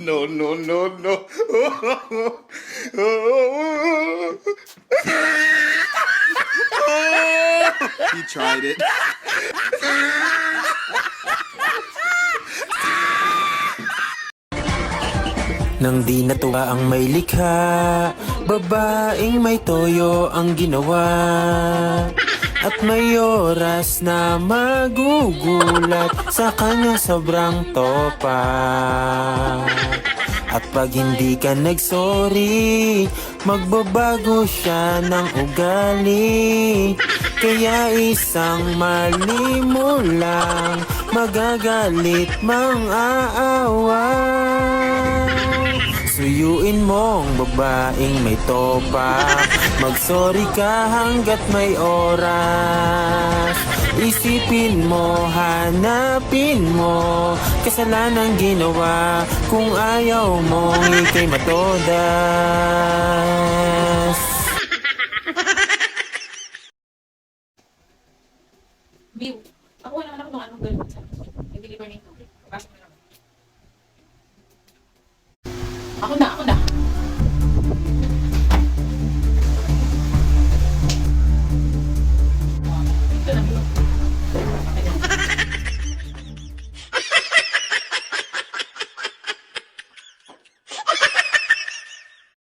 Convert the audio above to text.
No, no, no, no. He tried it. Nang di natuwa ang may likha, babaeng may toyo ang ginawa. At may oras na magugulat sa kanya sobrang topa. At pag hindi ka nagsorry, magbabago siya ng ugali. Kaya isang mali mo lang, magagalit mang aawa. Suyuin mong babaeng may topa, magsorry ka hanggat may oras. Isipin mo, hanapin mo, kasalanang ginawa kung ayaw mong ikay matodas.